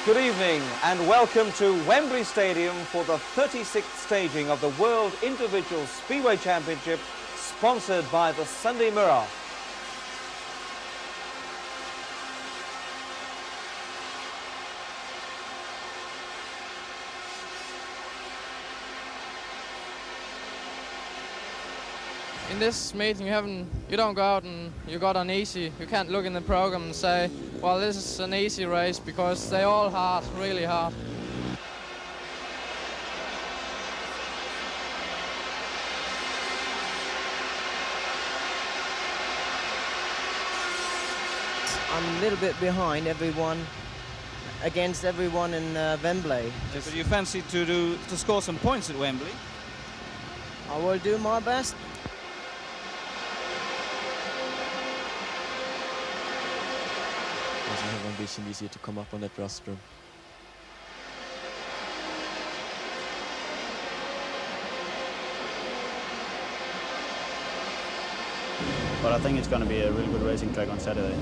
Good evening and welcome to Wembley Stadium for the 36th staging of the World Individual Speedway Championship, sponsored by the Sunday Mirror. In this meeting you don't go out and you got an easy, you can't look in the program and say, well, this is an easy race, because they're all hard, really hard. I'm a little bit behind everyone, against everyone in Wembley. So you fancy to score some points at Wembley? I will do my best. Doesn't have ambition this year to come up on that rostrum. But I think it's going to be a really good racing track on Saturday.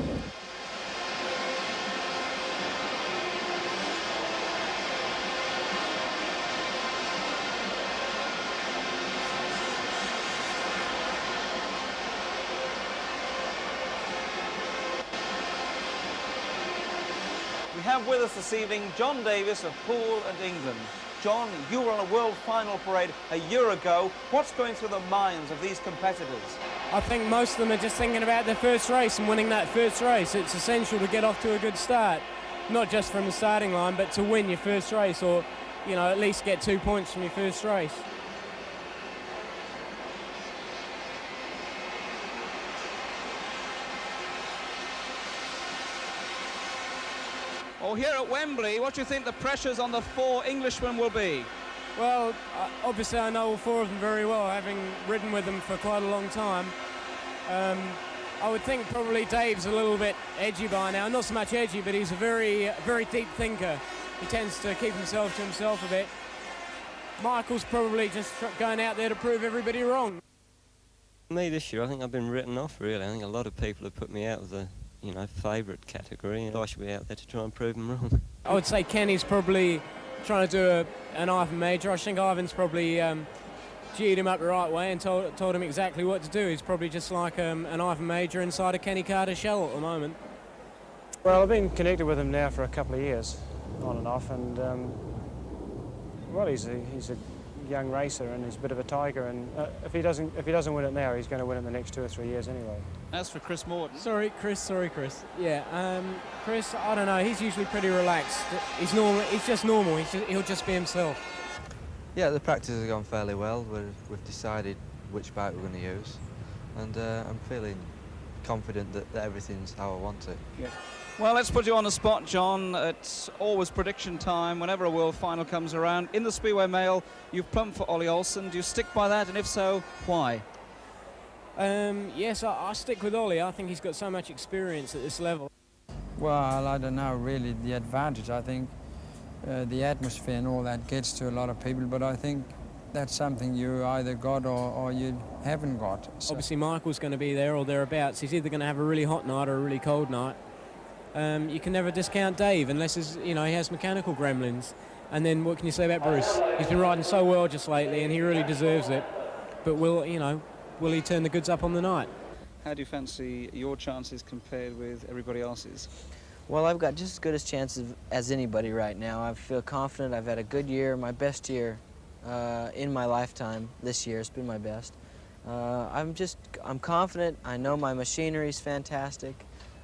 We have with us this evening John Davis of Poole and England. John, you were on a World Final parade a year ago. What's going through the minds of these competitors? I think most of them are just thinking about their first race and winning that first race. It's essential to get off to a good start, not just from the starting line, but to win your first race, or, you know, at least get 2 points from your first race. Well, here at Wembley, what do you think the pressures on the four Englishmen will be? Well, obviously I know all four of them very well, having ridden with them for quite a long time. I would think probably Dave's a little bit edgy by now. Not so much edgy, but he's a very deep thinker. He tends to keep himself to himself a bit. Michael's probably just going out there to prove everybody wrong. Me this year, I think I've been written off, really. I think a lot of people have put me out of the, you know, favourite category, and I should be out there to try and prove them wrong. I would say Kenny's probably trying to do an Ivan Major. I think Ivan's probably geared him up the right way and told him exactly what to do. He's probably just like an Ivan Major inside a Kenny Carter shell at the moment. Well, I've been connected with him now for a couple of years, on and off, and well, he's a young racer and he's a bit of a tiger, and if he doesn't win it now, he's going to win it in the next 2 or 3 years anyway. As for Chris Morton... Sorry, Chris. Yeah, Chris, I don't know, he's usually pretty relaxed. He's normal. He's just normal. He'll just be himself. Yeah, the practice has gone fairly well. We've decided which bike we're going to use, and I'm feeling confident that everything's how I want it. Yeah. Well, let's put you on the spot, John. It's always prediction time whenever a World Final comes around. In the Speedway Mail, you've plumped for Ollie Olsen. Do you stick by that, and if so, why? Yes, I stick with Ollie. I think he's got so much experience at this level. Well, I don't know really the advantage. I think the atmosphere and all that gets to a lot of people, but I think that's something you either got or you haven't got. So. Obviously, Michael's going to be there or thereabouts. He's either going to have a really hot night or a really cold night. you can never discount Dave unless he has mechanical gremlins. And then what can you say about Bruce? He's been riding so well just lately, and he really deserves it. But will he turn the goods up on the night? How do you fancy your chances compared with everybody else's? Well, I've got just as good a chances as anybody right now. I feel confident. I've had a good year, my best year in my lifetime this year. It's been my best. I'm confident. I know my machinery's fantastic.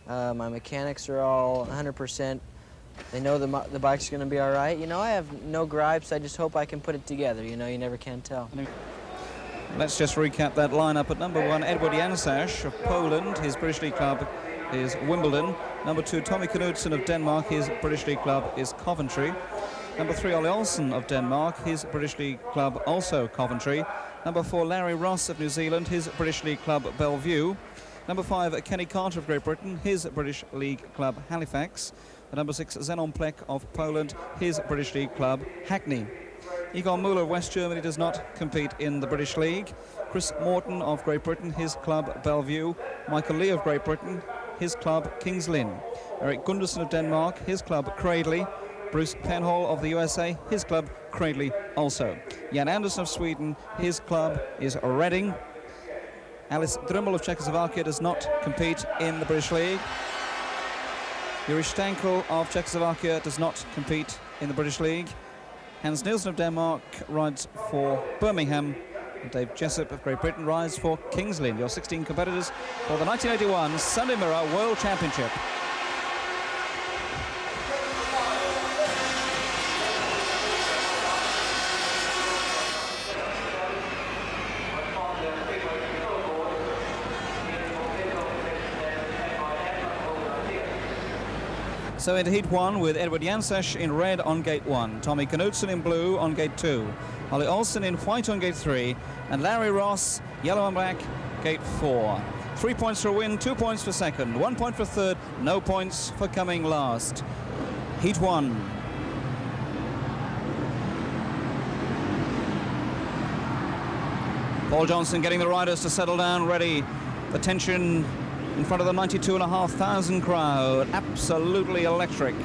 My mechanics are all 100%. They know the bike's going to be all right. I have no gripes. I just hope I can put it together. You never can tell. Let's just recap that lineup. At number 1, Edward Jansash of Poland. His British League club is Wimbledon. Number 2, Tommy Knudsen of Denmark. His British League club is Coventry. Number 3, Ollie Olsen of Denmark. His British League club also Coventry. Number 4, Larry Ross of New Zealand. His British League club Bellevue. Number 5, Kenny Carter of Great Britain. His British League club Halifax. And number 6, Zenon Plek of Poland. His British League club Hackney. Igor Müller of West Germany does not compete in the British League. Chris Morton of Great Britain, his club Bellevue. Michael Lee of Great Britain, his club Kings Lynn. Eric Gunderson of Denmark, his club Cradley. Bruce Penhall of the USA, his club Cradley also. Jan Andersson of Sweden, his club is Reading. Alice Drummel of Czechoslovakia does not compete in the British League. Yuri Stankel of Czechoslovakia does not compete in the British League. Hans Nielsen of Denmark rides for Birmingham. And Dave Jessup of Great Britain rides for Kings Lynn. Your 16 competitors for the 1981 Sunday Mirror World Championship. So into Heat 1 with Edward Jansash in red on gate 1, Tommy Knudsen in blue on gate 2, Ollie Olsen in white on gate 3, and Larry Ross, yellow and black, gate 4. 3 points for a win, 2 points for second, 1 point for third, no points for coming last. Heat 1. Paul Johnson getting the riders to settle down, ready. The tension in front of the 92,500 crowd, absolutely electric.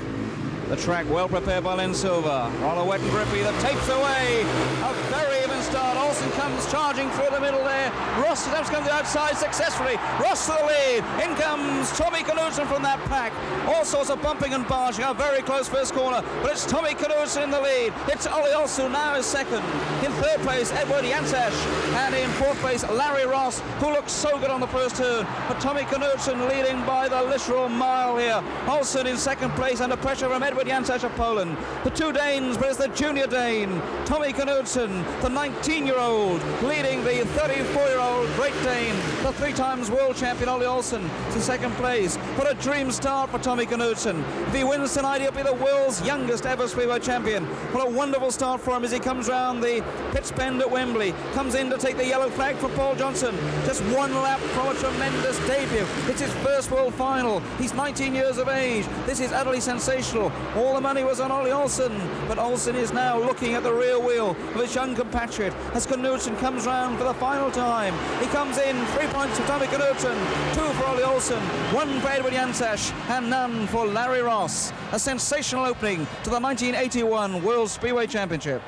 The track well prepared by Len Silva. Roller wet and grippy, the tapes away. A very even start. Olsen comes charging through the middle there. Ross attempts to come to the outside successfully. Ross to the lead. In comes Tommy Knudsen from that pack. All sorts of bumping and barging. A very close first corner, but it's Tommy Knudsen in the lead. It's Ollie Olsen now is second. In third place, Edward Jansash. And in fourth place, Larry Ross, who looks so good on the first turn. But Tommy Knudsen leading by the literal mile here. Olsen in second place under pressure from Edward Jansash of Poland. The two Danes, but it's the junior Dane, Tommy Knudsen, the 19-year-old, leading the 34-year-old Great Dane, the 3 times world champion Ollie Olsen in second place. What a dream start for Tommy Knudsen. If he wins tonight, he'll be the world's youngest ever Speedway champion. What a wonderful start for him as he comes round the pit's bend at Wembley, comes in to take the yellow flag for Paul Johnson. Just 1 lap from a tremendous debut. It's his first world final. He's 19 years of age. This is utterly sensational. All the money was on Ollie Olsen, but Olsen is now looking at the rear wheel of his young compatriot as Knudsen comes round for the final time. He comes in, 3 points for Tommy Knudsen, 2 for Ollie Olsen, 1 for Edward Jansash, and none for Larry Ross. A sensational opening to the 1981 World Speedway Championship.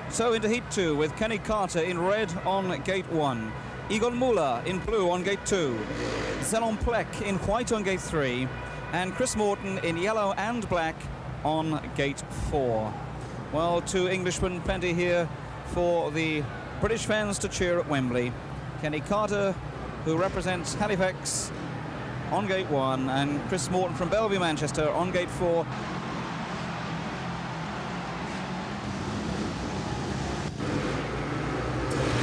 So into Heat 2 with Kenny Carter in red on gate 1. Igor Müller in blue on gate 2. Zenon Plek in white on gate 3. And Chris Morton in yellow and black on gate 4. Well, 2 Englishmen, plenty here for the British fans to cheer at Wembley. Kenny Carter, who represents Halifax, on gate 1, and Chris Morton from Bellevue, Manchester, on gate 4.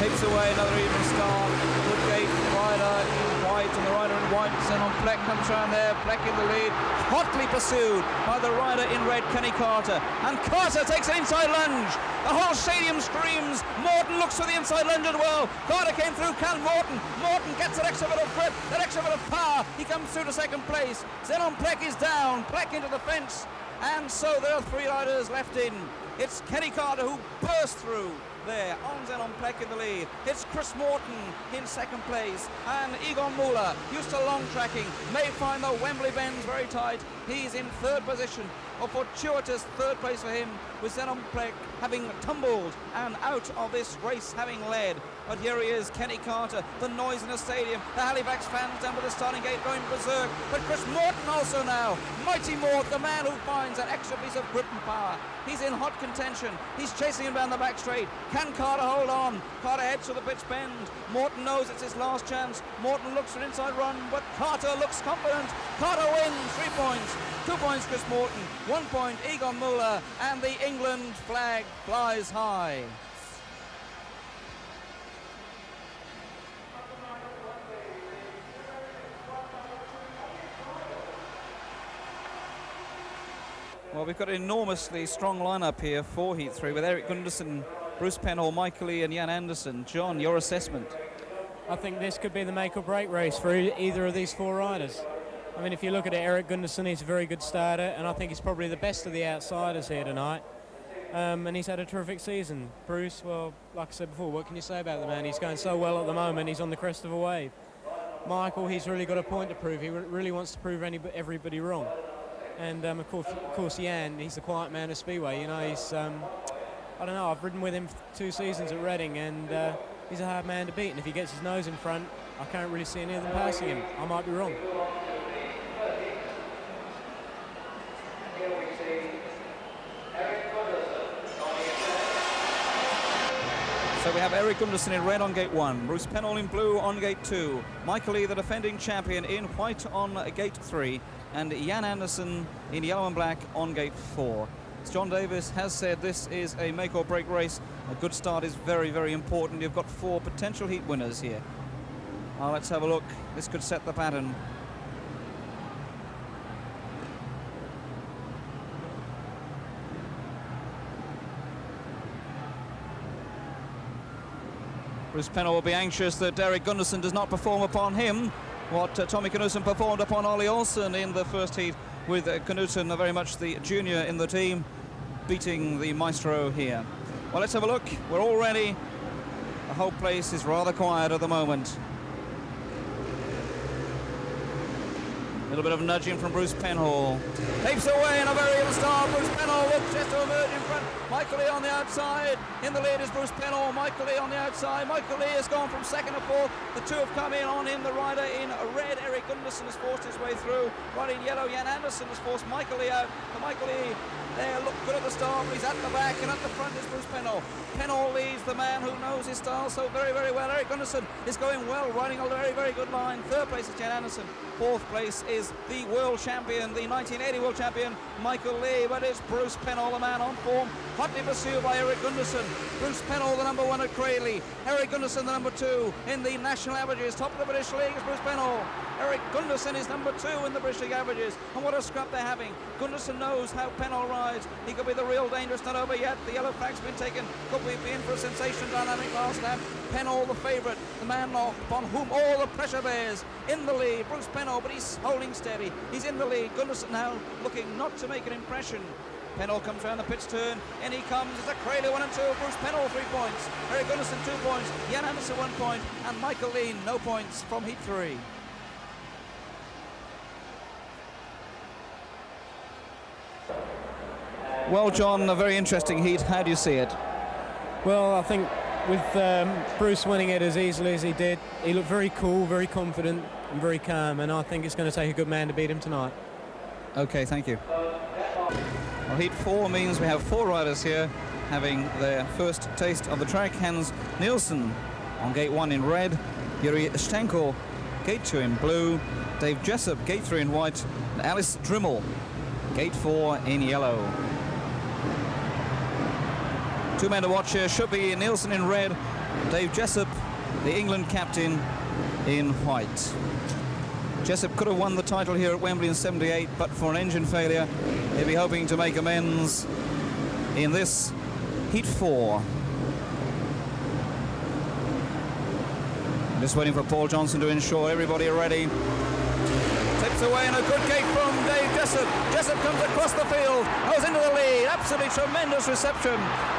Tapes away, another even start. Good gate, rider in white, and the rider in white. Zenon Plek comes round there, Plek in the lead. Hotly pursued by the rider in red, Kenny Carter. And Carter takes an inside lunge. The whole stadium screams. Morton looks for the inside lunge as well. Carter came through, can Morton. Morton gets that extra bit of grip, that extra bit of power. He comes through to second place. Zenon Plek is down, Plek into the fence. And so there are 3 riders left in. It's Kenny Carter who burst through. there. On Plek in the lead. It's Chris Morton in second place. And Egon Muller, used to long tracking, may find the Wembley bends very tight. He's in third position. A fortuitous third place for him, with Zenon Plek having tumbled and out of this race having led. But here he is, Kenny Carter, the noise in the stadium, the Halifax fans down by the starting gate going berserk. But Chris Morton also now, Mighty Mort, the man who finds an extra piece of grip and power. He's in hot contention. He's chasing him down the back straight. Can Carter hold on? Carter heads to the pitch bend. Morton knows it's his last chance. Morton looks for an inside run, but Carter looks confident. Carter wins, 3 points. 2 points Chris Morton, 1 point Egon Muller, and the England flag flies high. Well, we've got an enormously strong lineup here for Heat 3 with Eric Gundersen, Bruce Penhall, Michael Lee and Jan Anderson. John, your assessment? I think this could be the make or break race for either of these 4 riders. I mean, if you look at it, Eric Gundersen, he's a very good starter, and I think he's probably the best of the outsiders here tonight. And he's had a terrific season. Bruce, well, like I said before, what can you say about the man? He's going so well at the moment, he's on the crest of a wave. Michael, he's really got a point to prove. He really wants to prove everybody wrong. And of course, Jan, he's the quiet man of Speedway. You know, he's, I don't know, I've ridden with him 2 seasons at Reading, and he's a hard man to beat. And if he gets his nose in front, I can't really see any of them passing him. I might be wrong. So we have Eric Gundersen in red on gate 1, Bruce Penhall in blue on gate 2, Michael Lee, the defending champion, in white on gate 3, and Jan Anderson in yellow and black on gate 4. As John Davis has said, this is a make or break race. A good start is very, very important. You've got 4 potential heat winners here. Now let's have a look. This could set the pattern. Bruce Penhall will be anxious that Eric Gundersen does not perform upon him what Tommy Knudsen performed upon Ollie Olsen in the first heat, with Knudsen very much the junior in the team, beating the maestro here. Well, let's have a look. We're all ready. The whole place is rather quiet at the moment. A little bit of nudging from Bruce Penhall. Tapes away in a very ill start. Bruce Penhall looks just to emerge in front. Michael Lee on the outside. In the lead is Bruce Penhall. Michael Lee on the outside. Michael Lee has gone from second to fourth. The 2 have come in on him. The rider in red, Eric Gundersen, has forced his way through. Rider in yellow, Jan Anderson, has forced Michael Lee out. But Michael Lee there looked good at the start, but he's at the back, and at the front is Bruce Penhall. Penhall leads, the man who knows his style so very, very well. Eric Gundersen is going well, riding a very, very good line. Third place is Jan Anderson. Fourth place is the world champion, the 1980 world champion, Michael Lee. But it's Bruce Penhall, the man on form, hotly pursued by Eric Gundersen. Bruce Penhall, the number 1 at Cradley. Eric Gundersen, the number 2 in the national averages. Top of the British League is Bruce Penhall. Eric Gundersen is number 2 in the British League averages. And what a scrap they're having. Gundersen knows how Penhall rides. He could be the real danger. It's not over yet. The yellow flag's been taken. Could we be in for a sensation dynamic last lap? Penhall, the favourite, the man upon whom all the pressure bears. In the lead, Bruce Penhall, but he's holding steady. He's in the lead. Gundersen now looking not to make an impression. Penhall comes around the pitch turn, and he comes. It's a Cradley 1 and 2. Bruce Penhall 3 points. Eric Gundersen 2 points. Jan Anderson 1 point, and Michael Lee no points from heat 3. Well, John, a very interesting heat. How do you see it? Well, I think with Bruce winning it as easily as he did, he looked very cool, very confident, and very calm, and I think it's going to take a good man to beat him tonight. Okay, thank you. Well, heat 4 means we have 4 riders here having their first taste of the track. Hans Nielsen on gate 1 in red, Yuri Stenko gate 2 in blue, Dave Jessup gate 3 in white, and Alice Drimmel gate 4 in yellow. 2 men to watch here should be Nielsen in red, Dave Jessup, the England captain, in white. Jessup could have won the title here at Wembley in '78, but for an engine failure, he'll be hoping to make amends in this heat 4. Just waiting for Paul Johnson to ensure everybody are ready. Tips away in a good gate from Dave Jessup. Jessup. Jessup comes across the field, goes into the lead. Absolutely tremendous reception.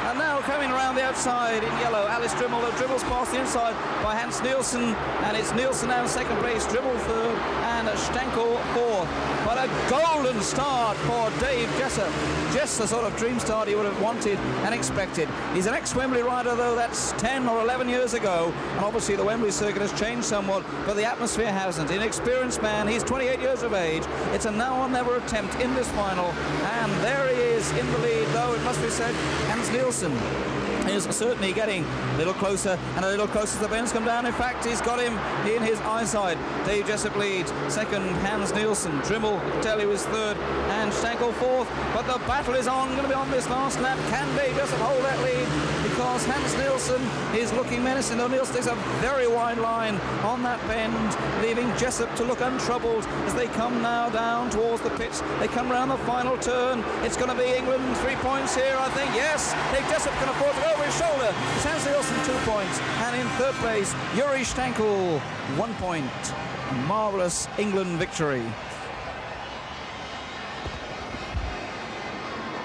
And now coming around the outside in yellow, Alice Drimmel, who dribbles past the inside by Hans Nielsen. And it's Nielsen now in second place, Drimmel third, and Stankel fourth. But a golden start for Dave Jessup. Just the sort of dream start he would have wanted and expected. He's an ex-Wembley rider, though that's 10 or 11 years ago. And obviously the Wembley circuit has changed somewhat, but the atmosphere hasn't. Inexperienced man, he's 28 years of age. It's a now or never attempt in this final. And there he is in the lead, though it must be said, Hans Nielsen is certainly getting a little closer and a little closer as the bends come down. In fact, he's got him in his eyesight. Dave Jessup leads. Second, Hans Nielsen. Drimmel, Telly was third, and Stankel fourth. But the battle is on, going to be on this last lap. Can Dave Jessup hold that lead? Because Hans Nielsen is looking menacing. Nielsen takes a very wide line on that bend, leaving Jessup to look untroubled as they come now down towards the pits. They come round the final turn. It's going to be England 3 points here, I think. Yes, Dave Jessup can afford to go over his shoulder. It's Hans Nielsen 2 points, and in third place, Yuri Stankel 1 point. A marvellous England victory.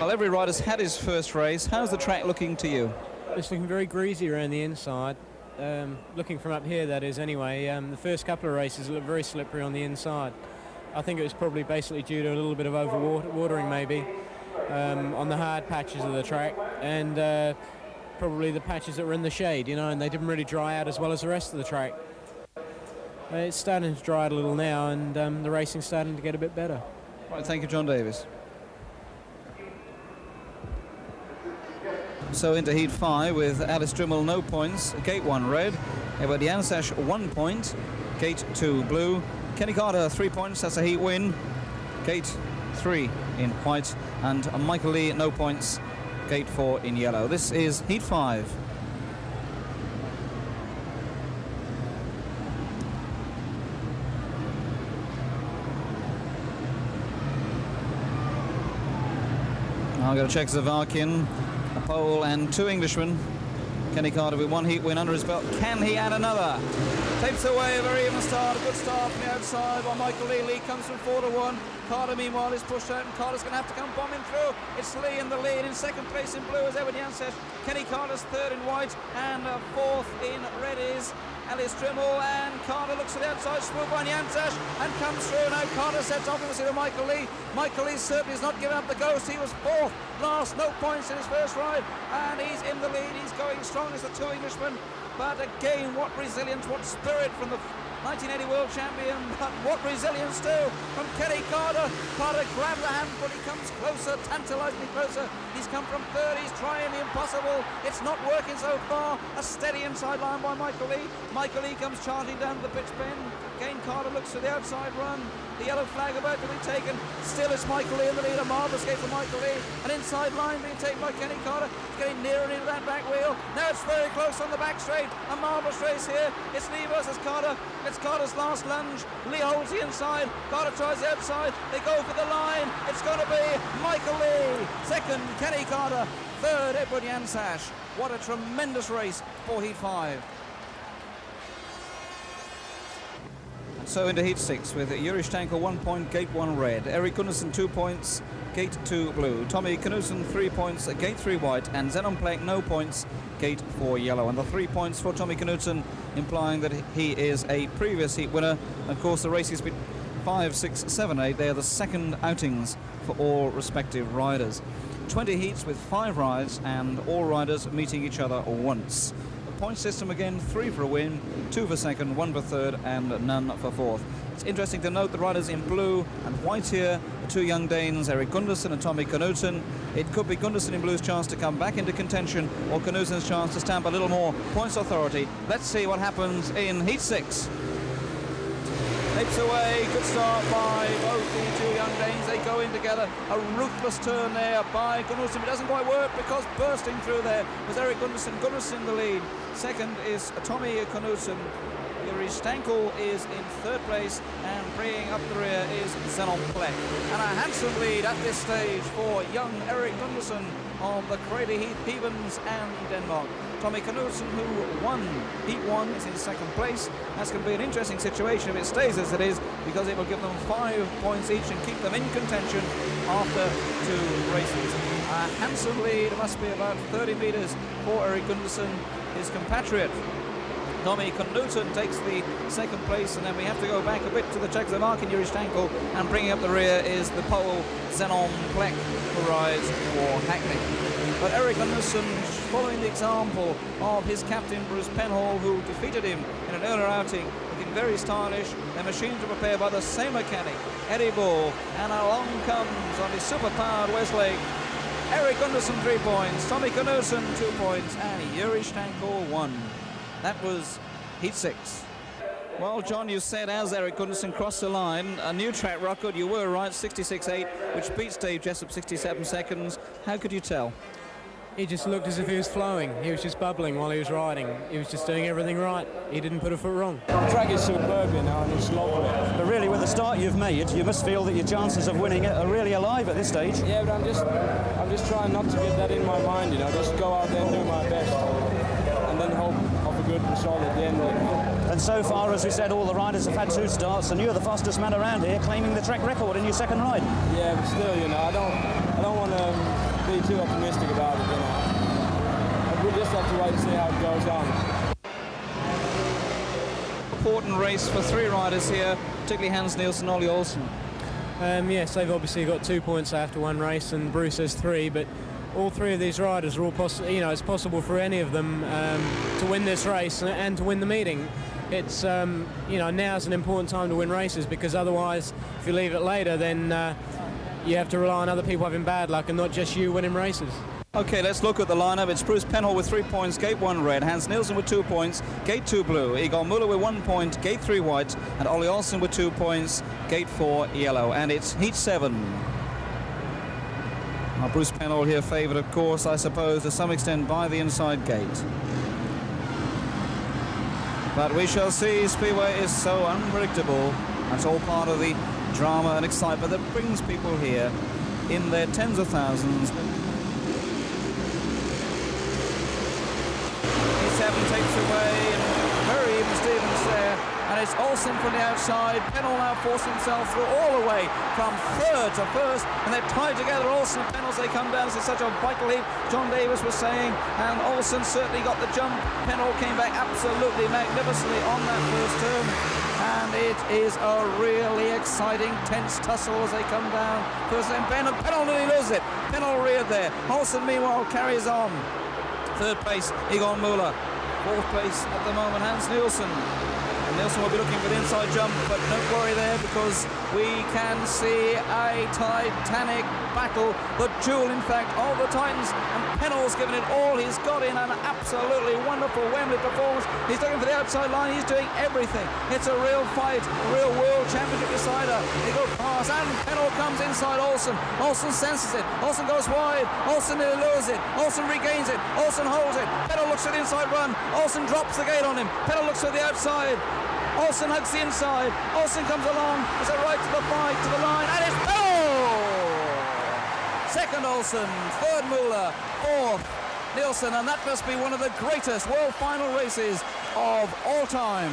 Well, every rider's had his first race. How's the track looking to you? It's looking very greasy around the inside. Looking from up here, that is, anyway. The first couple of races look very slippery on the inside. I think it was probably basically due to a little bit of overwatering, maybe, on the hard patches of the track, and probably the patches that were in the shade, you know, and they didn't really dry out as well as the rest of the track. It's starting to dry out a little now, and the racing's starting to get a bit better. Right, thank you, John Davis. So into heat 5 with Alice Drimmel no points, gate 1 red, Edward Jansash 1 point, gate 2 blue, Kenny Carter 3 points, that's a heat win, gate 3 in white, and Michael Lee no points, gate 4 in yellow. This is heat 5. I'll go to Czechoslovakian, a Pole and 2 Englishmen. Kenny Carter with 1 heat win under his belt. Can he add another? Tapes away, a very even start, a good start from the outside by Michael Lee. Lee comes from 4 to 1. Carter, meanwhile, is pushed out, and Carter's going to have to come bombing through. It's Lee in the lead. In second place in blue is Edward Jansash. Kenny Carter's third in white, and fourth in red is Alice Drimmel, and Carter looks to the outside, swoop on Jansash, and comes through. Now Carter sets off, obviously, to Michael Lee. Michael Lee certainly has not given up the ghost. He was fourth last, no points in his first ride, and he's in the lead. He's going strong as the 2 Englishmen. But again, what resilience, what spirit from the 1980 world champion, but what resilience too from Kenny Carter. Carter grabs the handful, he comes closer, tantalizingly closer. He's come from third, he's trying the impossible. It's not working so far. A steady inside line by Michael Lee. Michael Lee comes charging down the pitch bend. Again, Carter looks to the outside run. The yellow flag about to be taken. Still it's Michael Lee in the lead. A marvellous escape for Michael Lee. An inside line being taken by Kenny Carter. He's getting nearer and into that back wheel. Now it's very close on the back straight. A marvellous race here. It's Lee versus Carter. It's Carter's last lunge. Lee holds the inside. Carter tries the outside. They go for the line. It's going to be Michael Lee. Second, Kenny Carter. Third, Edward Jansash. What a tremendous race for Heat 5. So into Heat 6 with Yuri Stankel 1 point, gate 1 red. Erik Gunnarsson 2 points, gate 2 blue. Tommy Knudsen 3 points, gate 3 white. And Zenon Plek no points, gate 4 yellow. And the 3 points for Tommy Knudsen implying that he is a previous heat winner. Of course, the race has been 5, 6, 7, 8. They are the second outings for all respective riders. 20 heats with 5 rides and all riders meeting each other once. Point system again, 3 for a win, 2 for second, 1 for third, and none for fourth. It's interesting to note the riders in blue and white here, the 2 young Danes, Erik Gunnarsson and Tommy Knudsen. It could be Gunnarsson in blue's chance to come back into contention, or Knudsen's chance to stamp a little more points authority. Let's see what happens in Heat 6. Tapes away, good start by both the 2 young Danes. They go in together. A ruthless turn there by Gunnarsson. It doesn't quite work because bursting through there was Erik Gunnarsson. Gunnarsson in the lead. Second is Tommy Knudsen. Yuri Stankel is in third place, and bringing up the rear is Zenon Plek. And a handsome lead at this stage for young Erik Gunnarsson of the Crater Heath, Heavens and Denmark. Tommy Knudsen, who won Heat 1, is in second place. That's going to be an interesting situation if it stays as it is, because it will give them 5 points each and keep them in contention after 2 races. A handsome lead, must be about 30 metres for Erik Gundersen, his compatriot. Tommy Knudsen takes the second place, and then we have to go back a bit to the Czechoslovakian Yuri Stankel, and bringing up the rear is the Pole Zenon Plek, who rides for Hackney. But Erik Gundersen, following the example of his captain Bruce Penhall, who defeated him in an earlier outing, looking very stylish. Their machines are prepared by the same mechanic, Eddie Bull, and along comes on his super-powered Westlake Erik Gundersen 3 points, Tommy Knudsen 2 points, and Yuri Stankel 1. That was Heat 6. Well, John, you said as Erik Gundersen crossed the line, a new track record, you were right, 66.8, which beats Dave Jessup 67 seconds. How could you tell? He just looked as if he was flowing. He was just bubbling while he was riding. He was just doing everything right. He didn't put a foot wrong. The track is superb, you know, and it's lovely. But really, with the start you've made, you must feel that your chances of winning it are really alive at this stage. Yeah, but I'm just trying not to get that in my mind, you know. Just go out there and do my best, and then hope of a good result at the end. You know? And so far, as we said, all the riders have had 2 starts, and you're the fastest man around here, claiming the track record in your second ride. Yeah, but still, you know, I don't want to be too optimistic about it, you know. We just have to wait and see how it goes on. Important race for 3 riders here, particularly Hans Nielsen and Ollie Olsen. Yes, they've obviously got 2 points after 1 race, and Bruce has 3, but all 3 of these riders are all it's possible for any of them to win this race and to win the meeting. It's now's an important time to win races, because otherwise, if you leave it later, then you have to rely on other people having bad luck and not just you winning races. Okay, let's look at the lineup. It's Bruce Penhall with 3 points, Gate 1 red, Hans Nielsen with 2 points, Gate 2 blue, Igor Muller with 1 point, Gate 3 white, and Ollie Olsen with 2 points, Gate 4 yellow. And it's Heat 7. Now, Bruce Penhall here favoured, of course, I suppose, to some extent by the inside gate. But we shall see. Speedway is so unpredictable. That's all part of the drama and excitement that brings people here in their tens of thousands. Heat 7 takes away, and very even Stevens there, and it's Olsen from the outside. Penhall now forced himself through all the way from 3rd to 1st, and they're tied together. Olsen and Penhall as they come down. This is such a vital lead, John Davis was saying, and Olsen certainly got the jump. Penhall came back absolutely magnificently on that first turn, and it is a really exciting, tense tussle as they come down. First time, Penhall nearly loses it. Penhall reared there. Olsen, meanwhile, carries on. 3rd place, Igor Muller. 4th place at the moment, Hans Nielsen. And Nielsen will be looking for the inside jump, but don't worry there, because we can see a titanic battle, the duel, in fact, of the Titans. And Penhall's given it all he's got in an absolutely wonderful Wembley performance. He's looking for the outside line. He's doing everything. It's a real fight, a real world championship decider. He goes past, and Penhall comes inside Olsen. Olsen senses it. Olsen goes wide. Olsen nearly loses it. Olsen regains it. Olsen holds it. Penhall looks for the inside run. Olsen drops the gate on him. Penhall looks for the outside. Olsen hugs the inside. Olsen comes along. It's a right to the fight, to the line, and it's Penhall! 2nd Olsen, 3rd Muller, 4th Nielsen, and that must be one of the greatest world final races of all time.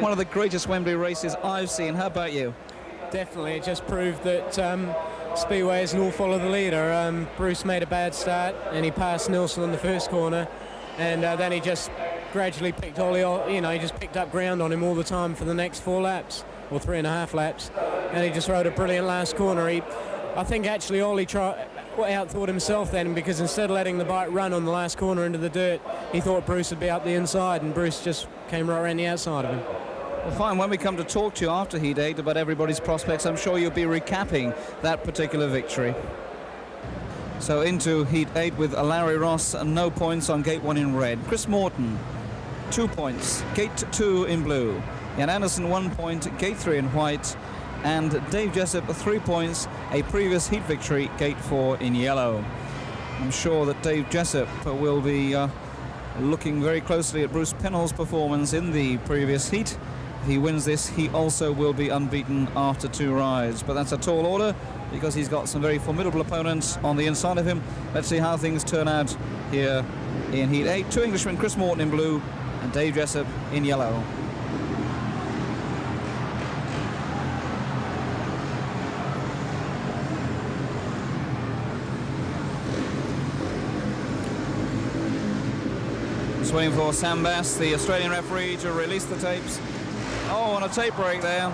One of the greatest Wembley races I've seen. How about you? Definitely, it just proved that Speedway is an all follow the leader. Bruce made a bad start and he passed Nielsen on the first corner, and then he just gradually picked Ollie, he just picked up ground on him all the time for the next 4 laps, or 3.5 laps, and he just rode a brilliant last corner. I think actually Ollie outthought himself then, because instead of letting the bike run on the last corner into the dirt, he thought Bruce would be up the inside, and Bruce just came right around the outside of him. Well, fine, when we come to talk to you after Heat 8 about everybody's prospects, I'm sure you'll be recapping that particular victory. So into Heat 8 with Larry Ross and no points on Gate 1 in red. Chris Morton, 2 points, Gate 2 in blue. Jan Anderson, 1 point, Gate 3 in white. And Dave Jessup, 3 points, a previous Heat victory, Gate 4 in yellow. I'm sure that Dave Jessup will be looking very closely at Bruce Penhall's performance in the previous Heat, If he wins this, he also will be unbeaten after 2 rides. But that's a tall order because he's got some very formidable opponents on the inside of him. Let's see how things turn out here in Heat 8. 2 Englishmen, Chris Morton in blue and Dave Jessup in yellow. Just waiting for Sam Bass, the Australian referee, to release the tapes. Oh, and a tape break there.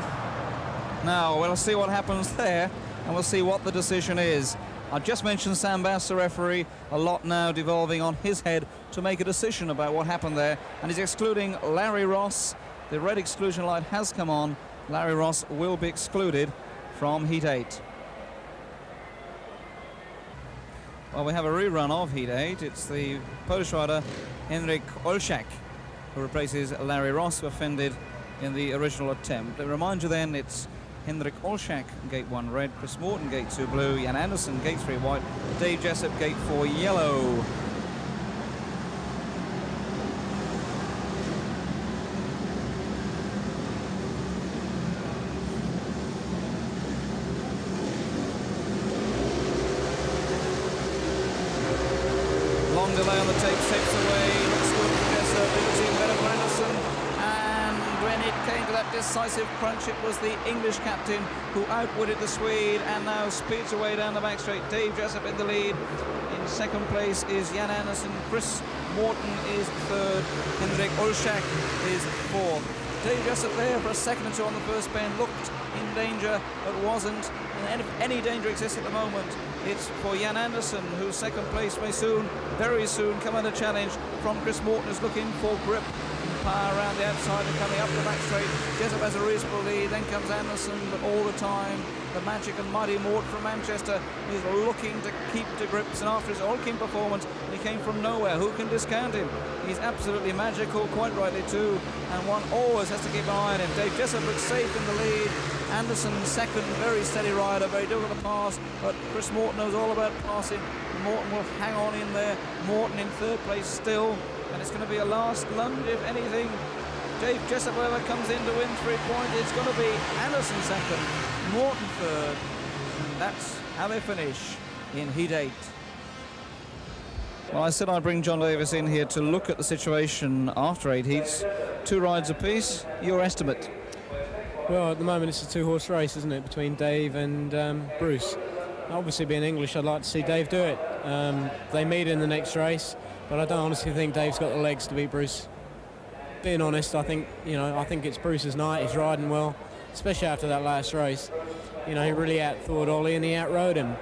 Now, we'll see what happens there, and we'll see what the decision is. I just mentioned Sam Bass, the referee, a lot now devolving on his head to make a decision about what happened there, and he's excluding Larry Ross. The red exclusion light has come on. Larry Ross will be excluded from Heat 8. Well, we have a rerun of Heat 8. It's the Polish rider Henryk Olszak who replaces Larry Ross, who offended in the original attempt. I remind you then, it's Henryk Olszak, gate 1 red, Chris Morton, gate 2 blue, Jan Anderson, gate 3 white, Dave Jessup, gate 4 yellow. Long delay on the tapes away, looks good for Jessup, looks even better for Anderson, and when it came to that decisive crunch, it was the English captain who outwitted the Swede and now speeds away down the back straight. Dave Jessup in the lead. In second place is Jan Anderson, Chris Morton is third, Henryk Olszak is fourth. Dave Jessup there for a second or two on the first bend, looked in danger but wasn't, and if any danger exists at the moment, it's for Jan Anderson, whose second place may soon, very soon, come under challenge from Chris Morton, who's looking for grip and power around the outside and coming up the back straight. Jessup has a reasonable lead, then comes Anderson, but all the time the magic and mighty Morton from Manchester is looking to keep to grips, and after his all-king performance, he came from nowhere. Who can discount him? He's absolutely magical, quite rightly too, and one always has to keep an eye on him. Dave Jessup looks safe in the lead. Anderson second, very steady rider, very difficult to pass, but Chris Morton knows all about passing. Morton will hang on in there. Morton in third place still, and it's going to be a last lunge if anything. Dave Jessup, whoever comes in to win 3 points, it's going to be Anderson second, Morton third, and that's how they finish in Heat 8. Well, I said I'd bring John Davis in here to look at the situation after 8 heats. 2 rides apiece. Your estimate? Well, at the moment it's a 2-horse race, isn't it, between Dave and Bruce. Obviously, being English, I'd like to see Dave do it. They meet in the next race, but I don't honestly think Dave's got the legs to beat Bruce. Being honest, I think it's Bruce's night. He's riding well, especially after that last race. You know, he really outthought Ollie and he outrode him.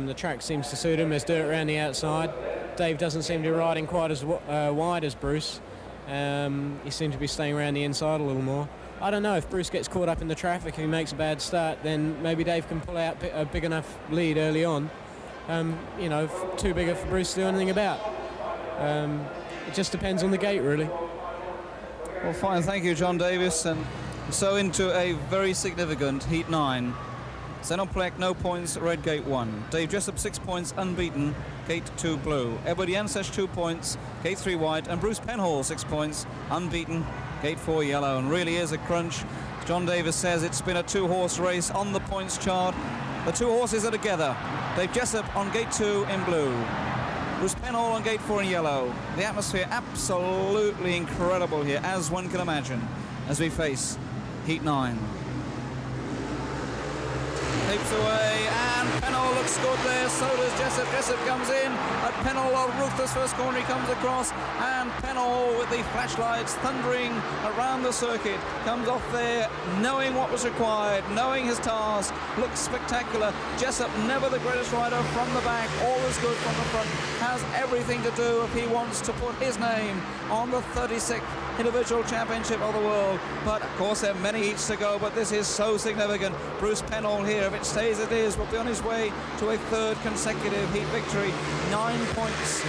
The track seems to suit him. There's dirt around the outside. Dave doesn't seem to be riding quite as wide as Bruce. He seems to be staying around the inside a little more. I don't know, if Bruce gets caught up in the traffic, if he makes a bad start, then maybe Dave can pull out a big enough lead early on. You know, too big for Bruce to do anything about. It just depends on the gate, really. Well, fine, thank you, John Davis. And so into a very significant Heat 9. Zenoplek, no points, red gate 1. Dave Jessup, 6 points, unbeaten, gate 2 blue. Edward Janssens, 2 points, gate 3 white. And Bruce Penhall, 6 points, unbeaten, gate 4 yellow. And really is a crunch. John Davis says it's been a 2-horse race on the points chart. The 2 horses are together. Dave Jessup on gate 2 in blue. Bruce Penhall on gate 4 in yellow. The atmosphere absolutely incredible here, as one can imagine, as we face Heat 9. Tapes away, and Penhall looks good there, so does Jessup. Jessup comes in, but Penhall, ruthless first corner, he comes across, and Penhall with the flashlights thundering around the circuit, comes off there, knowing what was required, knowing his task, looks spectacular. Jessup, never the greatest rider from the back, always good from the front, has everything to do if he wants to put his name on the 36th individual championship of the world. But of course there are many heats to go, but this is so significant. Bruce Penhall here, if it stays as it is, will be on his way to a 3rd consecutive heat victory. 9 points.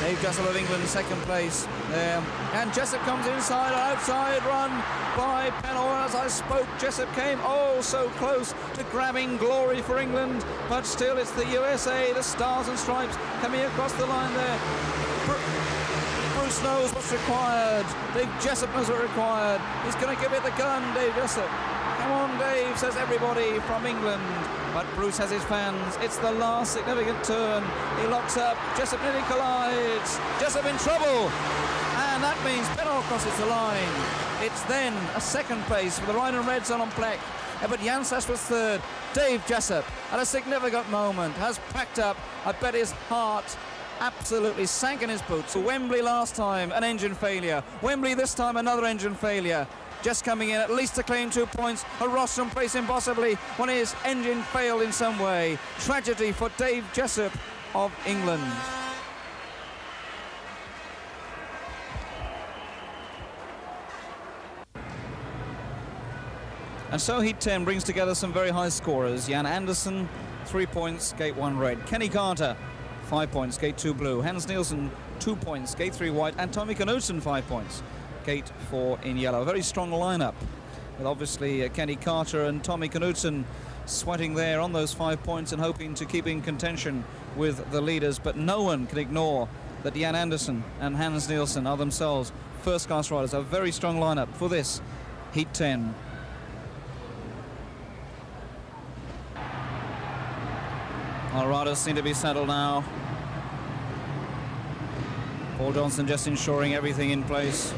Dave Jessup of England, 2nd place there. And Jessup comes inside, an outside run by Penhall. As I spoke, Jessup came so close to grabbing glory for England, but still it's the USA, the Stars and Stripes coming across the line there. Bruce Bruce knows what's required. Dave Jessup knows what's required. He's going to give it the gun, Dave Jessup. Come on, Dave, says everybody from England. But Bruce has his fans. It's the last significant turn. He locks up. Jessup nearly collides. Jessup in trouble. And that means Pennold crosses the line. It's then a second place for the Rhine and Reds on Plek. But Janssens was third. Dave Jessup, at a significant moment, has packed up. I bet his heart absolutely sank in his boots. Wembley last time, an engine failure. Wembley this time, another engine failure. Just coming in at least to claim 2 points. A rostrum place impossibly when his engine failed in some way. Tragedy for Dave Jessup of England. And so Heat 10 brings together some very high scorers. Jan Andersen, 3 points, gate 1 red. Kenny Carter, 5 points, gate 2 blue. Hans Nielsen, 2 points, gate 3 white. And Tommy Knudsen, 5 points, gate 4 in yellow. A very strong lineup with obviously Kenny Carter and Tommy Knudsen sweating there on those 5 points and hoping to keep in contention with the leaders. But no one can ignore that Jan Andersen and Hans Nielsen are themselves first-class riders. A very strong lineup for this Heat 10. Our riders seem to be settled now. Paul Johnson just ensuring everything in place.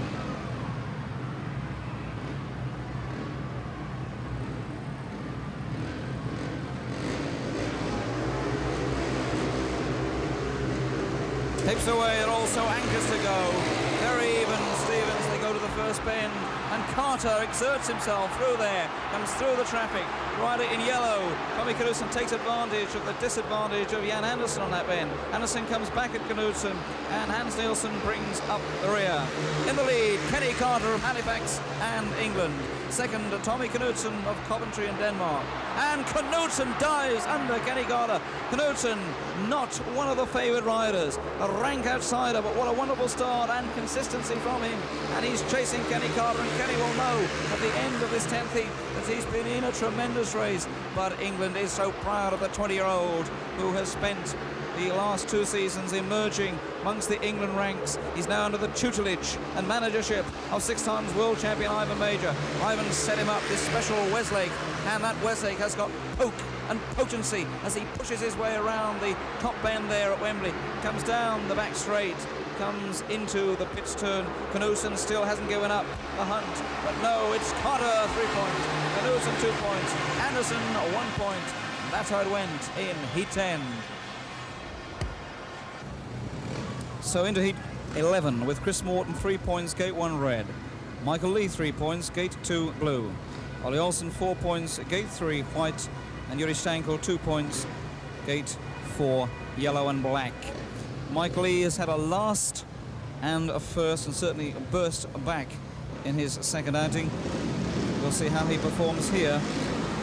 Hips away, and also anchors to go. Very even, Stevens, they go to the first bend. And Carter exerts himself through there, comes through the traffic. Rider in yellow, Tommy Knudsen takes advantage of the disadvantage of Jan Andersen on that bend. Andersen comes back at Knudsen, and Hans Nielsen brings up the rear. In the lead, Kenny Carter of Halifax and England. Second, Tommy Knudsen of Coventry and Denmark. And Knudsen dives under Kenny Carter. Knudsen, not one of the favoured riders. A rank outsider, but what a wonderful start and consistency from him. And he's chasing Kenny Carter, and Kenny will know at the end of this 10th heat that he's been in a tremendous race. But England is so proud of the 20-year-old who has spent the last 2 seasons emerging amongst the England ranks. He's now under the tutelage and managership of 6 times world champion Ivan Major. Ivan set him up this special Westlake, and that Westlake has got poke and potency as he pushes his way around the top bend there at Wembley. Comes down the back straight, comes into the pitch turn. Knudsen still hasn't given up the hunt, but no, it's Carter 3 points, Knudsen 2 points, Andersen 1 point. That's how it went in Heat 10. So into Heat 11 with Chris Morton 3 points, gate 1 red. Michael Lee 3 points, gate 2 blue. Ollie Olsen 4 points, gate 3 white. And Yuri Stanko 2 points, gate 4 yellow and black. Michael Lee has had a last and a first, and certainly burst back in his second outing. We'll see how he performs here.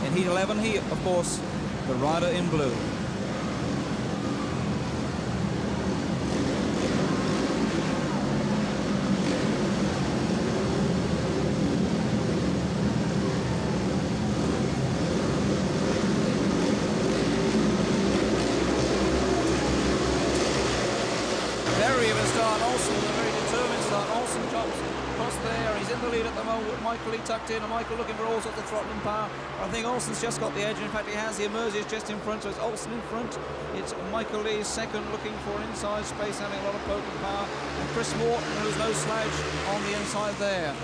In Heat 11, he, of course, the rider in blue. Michael Lee tucked in, and Michael looking for all sorts of throttling power. I think Olsen's just got the edge. In fact, he has. He emerges just in front, so it's Olsen in front. It's Michael Lee second, looking for an inside space, having a lot of poking power. And Chris Morton, who's no slouch on the inside there.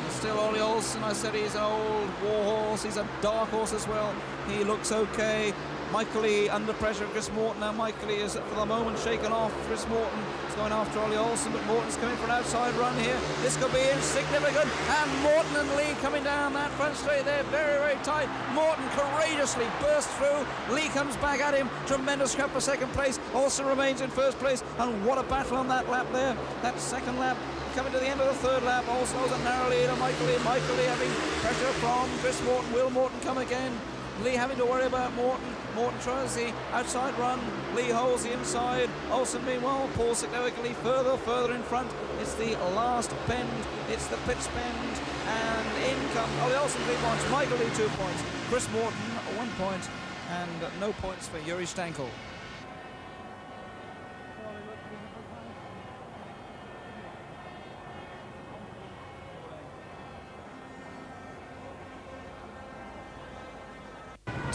And still Ollie Olsen, I said he's an old war horse. He's a dark horse as well. He looks okay. Michael Lee under pressure of Chris Morton. Now Michael Lee is for the moment shaken off. Chris Morton is going after Ollie Olsen, but Morton's coming for an outside run here. This could be insignificant. And Morton and Lee coming down that front straight there, very, very tight. Morton courageously bursts through. Lee comes back at him. Tremendous scrap for second place. Olsen remains in first place. And what a battle on that lap there. That second lap. Coming to the end of the third lap. Olsen was a narrow lead on Michael Lee. Michael Lee having pressure from Chris Morton. Will Morton come again? Lee having to worry about Morton. Morton tries the outside run. Lee holds the inside. Olsen, meanwhile, pulls significantly further in front. It's the last bend. It's the pitch bend. And in comes Ollie Olsen, 3 points. Michael Lee, 2 points. Chris Morton, 1 point. And no points for Yuri Stanko.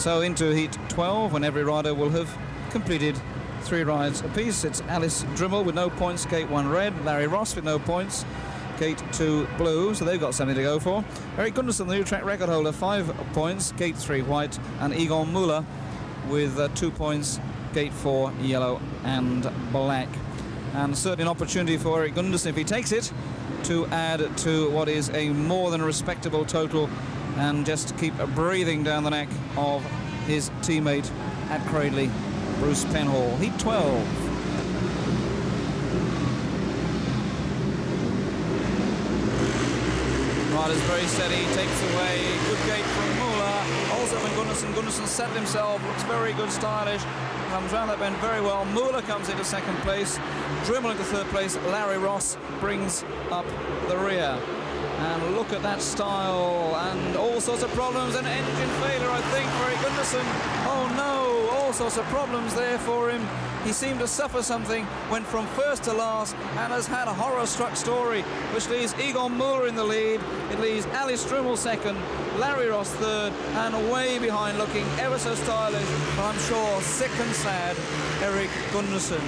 So into heat 12, when every rider will have completed 3 rides apiece. It's Alice Drimmel with no points, gate 1 red. Larry Ross with no points, gate 2 blue, so they've got something to go for. Erik Gundersen, the new track record holder, 5 points, gate 3 white, and Egon Müller with 2 points, gate 4 yellow and black. And certainly an opportunity for Erik Gundersen, if he takes it, to add to what is a more than respectable total and just keep breathing down the neck of his teammate at Cradley, Bruce Penhall. Heat 12. Rider's very steady, takes away, good gate from Müller. Also from Gundersen settled himself, looks very good, stylish, comes round that bend very well. Müller comes into 2nd place, Drimmel into 3rd place, Larry Ross brings up the rear. And look at that style, and all sorts of problems, and engine failure, I think, for Erik Gundersen. Oh no, all sorts of problems there for him. He seemed to suffer something, went from first to last, and has had a horror-struck story, which leaves Egon Müller in the lead. It leaves Alice Drimmel 2nd, Larry Ross 3rd, and way behind, looking ever so stylish, but I'm sure sick and sad, Erik Gundersen.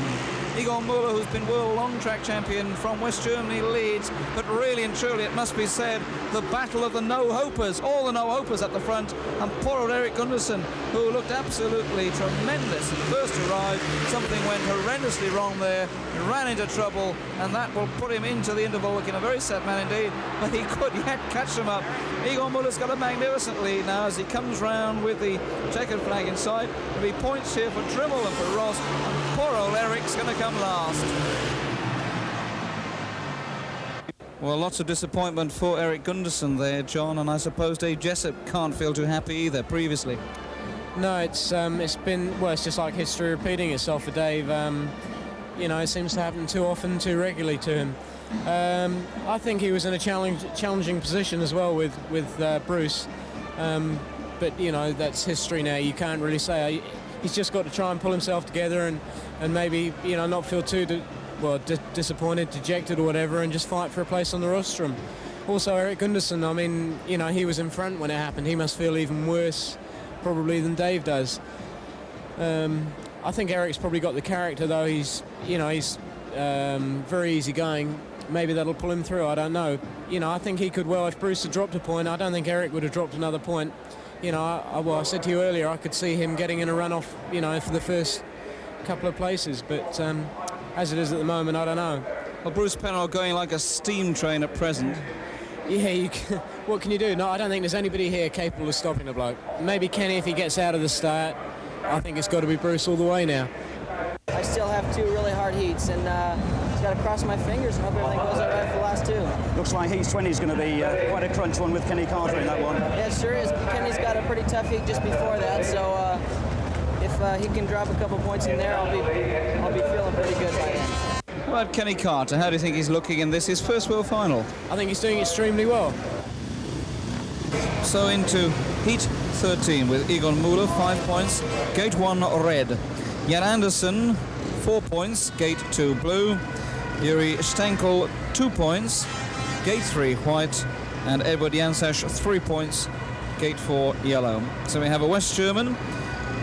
Egon Müller, who's been world long track champion from West Germany, leads, but really and truly it must be said, the battle of the no-hopers, all the no-hopers at the front, and poor old Erik Gundersen, who looked absolutely tremendous and first arrived. Something went horrendously wrong there, he ran into trouble, and that will put him into the interval looking a very sad man indeed, but he could yet catch him up. Egon Müller's got a magnificent lead now as he comes round with the checkered flag in sight. There'll be points here for Drimmel and for Ross, and poor old Erik's going to come last. Well, lots of disappointment for Erik Gundersen there, John, and I suppose Dave Jessup can't feel too happy either previously. No, it's been, well, it's just like history repeating itself for Dave. You know, it seems to happen too often, too regularly to him. I think he was in a challenging position as well with Bruce. But, you know, that's history now. You can't really say. He's just got to try and pull himself together and maybe, you know, not feel too disappointed, dejected or whatever, and just fight for a place on the rostrum. Also, Erik Gundersen, I mean, you know, he was in front when it happened. He must feel even worse probably than Dave does. I think Erik's probably got the character, though. He's very easygoing. Maybe that'll pull him through, I don't know. You know, I think he could, well, if Bruce had dropped a point, I don't think Erik would have dropped another point. You know, I said to you earlier, I could see him getting in a run-off, you know, for the first couple of places, but as it is at the moment, I don't know. Well, Bruce Penhall going like a steam train at present. Yeah, what can you do? No, I don't think there's anybody here capable of stopping the bloke. Maybe Kenny if he gets out of the start. I think it's got to be Bruce all the way now. I still have 2 really hard heats, and just got to cross my fingers and hope everything goes all right for the last 2. Looks like heat 20 is going to be quite a crunch one with Kenny Carter in that one. Yeah, it sure is. Kenny's got a pretty tough heat just before that, so if he can drop a couple points in there, I'll be feeling pretty good by then. How about Kenny Carter? How do you think he's looking in this, his first world final? I think he's doing extremely well. So into heat 13 with Egon Müller, 5 points, gate 1 red. Jan Andersen, 4 points, gate 2 blue. Yuri Stenkel, 2 points, gate 3 white. And Edward Jansash, 3 points, gate 4 yellow. So we have a West German,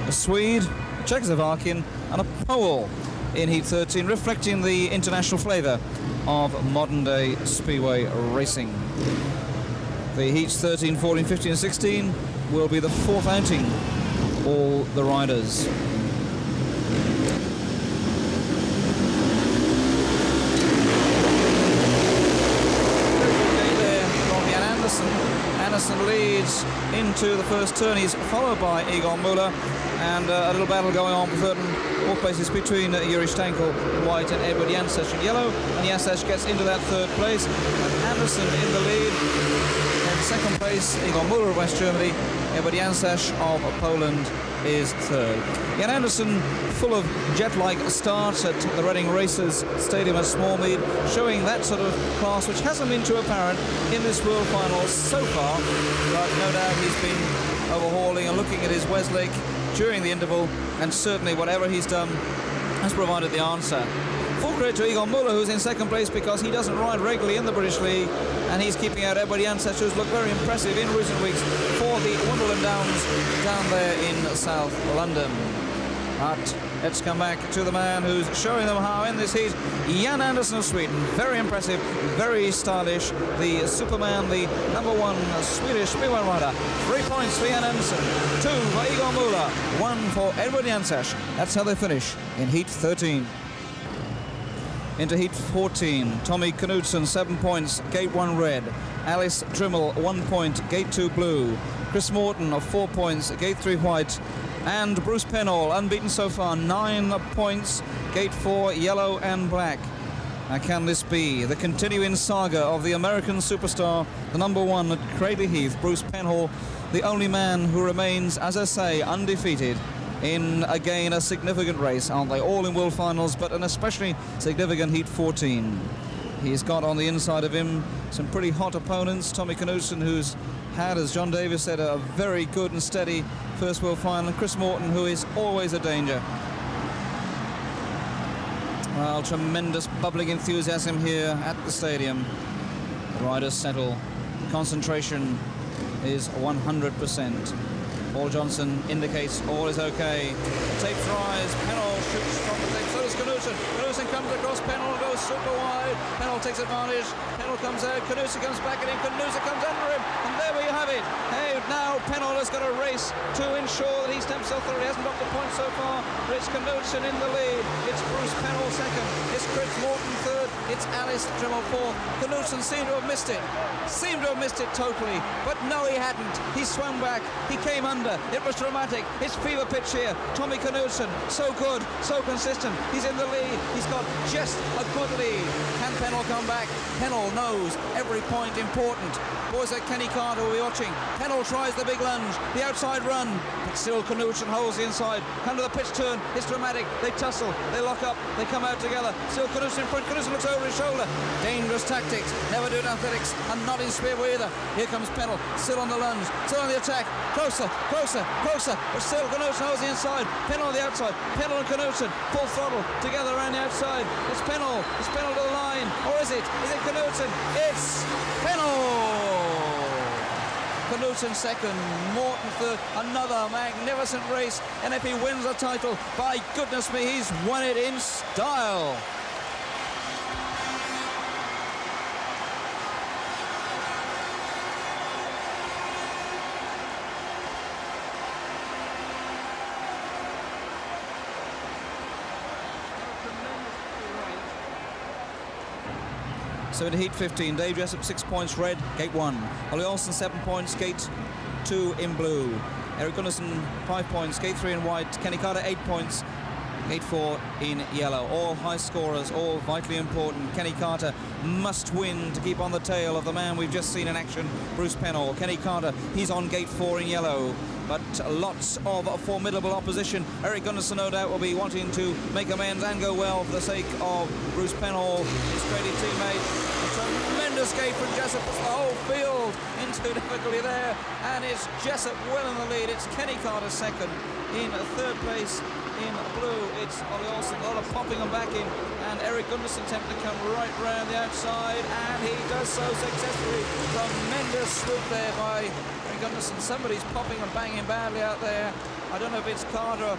a Swede, a Czechoslovakian, and a Pole in heat 13, reflecting the international flavour of modern-day speedway racing. The heats 13, 14, 15 and 16 will be the 4th outing all the riders. Okay, there from Jan Andersen. Andersen leads into the first turn. He's followed by Egon Müller, and a little battle going on for third and fourth places between Yuri Stenkel in white and Edward Jansash in yellow, and Jansash gets into that 3rd place. Andersen in the lead. In 2nd place, Egon Müller of West Germany. Edward Jansash of Poland is 3rd. Jan Andersen, full of jet-like starts at the Reading Racers Stadium at Smallmead, showing that sort of class which hasn't been too apparent in this World Final so far, but no doubt he's been overhauling and looking at his Westlake during the interval, and certainly whatever he's done has provided the answer Full credit to Igor Muller, who's in second place because he doesn't ride regularly in the British League, and he's keeping out Edward Janssens, who's looked very impressive in recent weeks for the Wimbledon Downs down there in South London. But let's come back to the man who's showing them how in this heat. Jan Andersson of Sweden, very impressive, very stylish. The Superman, the #1 Swedish speedway rider. 3 points for Jan Andersson, 2 for Igor Muller, 1 for Edward Janssens. That's how they finish in heat 13. Into heat 14, Tommy Knudsen, 7 points, gate 1 red. Alice Drimmel, 1 point, gate 2 blue. Chris Morton of 4 points, gate 3 white. And Bruce Penhall, unbeaten so far, 9 points, gate 4 yellow and black. Now can this be the continuing saga of the American superstar, the #1 at Cradley Heath, Bruce Penhall, the only man who remains, as I say, undefeated in, again, a significant race, aren't they? All in World Finals, but an especially significant heat 14. He's got on the inside of him some pretty hot opponents. Tommy Knudsen, who's had, as John Davis said, a very good and steady first World Final, and Chris Morton, who is always a danger. Well, tremendous bubbling enthusiasm here at the stadium. The riders settle. Concentration is 100%. Paul Johnson indicates all is okay. Tapes rise, Penhall shoots from the tape, so does Knudsen. Knudsen comes across Penhall, goes super wide. Penhall takes advantage. Penhall comes out, Knudsen comes back at him, Knudsen comes under him, and there we have it. Hey, now Penhall has got a race to ensure that he stamps off through. He hasn't got the point so far, but it's Knudsen in the lead. It's Bruce Penhall second. It's Chris Morton third. It's Alice Drimmel fourth. Knudsen seemed to have missed it. Seemed to have missed it totally, but no, he hadn't. He swung back. He came under. It was dramatic. It's fever pitch here. Tommy Knudsen, so good, so consistent. He's in the lead. He's got just a good lead. Can Penhall come back? Penhall knows every point important. Boys like Kenny Carter will be watching. Penhall tries the big lunge, the outside run, but still Knudsen holds the inside. Come to the pitch turn. It's dramatic. They tussle. They lock up. They come out together. Still Knudsen in front. Knudsen looks over his shoulder. Dangerous tactics. Never do it in athletics, and not in Speedway either. Here comes Penhall. Still on the lunge. Still on the attack. Closer, closer, closer. But still Knudsen holds the inside. Penhall on the outside. Penhall and Knudsen full throttle together around the outside. It's Penhall. It's Penhall to the line. Or is it? Is it Knudsen? It's Penhall. Knudsen second, Morton third. Another magnificent race, and if he wins the title, by goodness me, he's won it in style. So in heat 15, Dave Jessup 6 points red, gate 1. Ollie Olsen 7 points, gate 2 in blue. Eric Gunnarsson 5 points, gate 3 in white. Kenny Carter 8 points, gate 4 in yellow. All high scorers, all vitally important. Kenny Carter must win to keep on the tail of the man we've just seen in action, Bruce Penhall. Kenny Carter, he's on gate 4 in yellow. But lots of formidable opposition. Eric Gunnarsson, no doubt, will be wanting to make amends and go well for the sake of Bruce Penhall, his trading teammate. A tremendous gate from Jessup, puts the whole field into difficulty there, and it's Jessup well in the lead. It's Kenny Carter second. In third place in blue, it's Ollie Olsen. A lot of popping and backing, and Eric Gunnarsson attempting to come right round the outside, and he does so successfully. Tremendous swoop there by Eric Gunnarsson. Somebody's popping and banging badly out there. I don't know if it's Carter,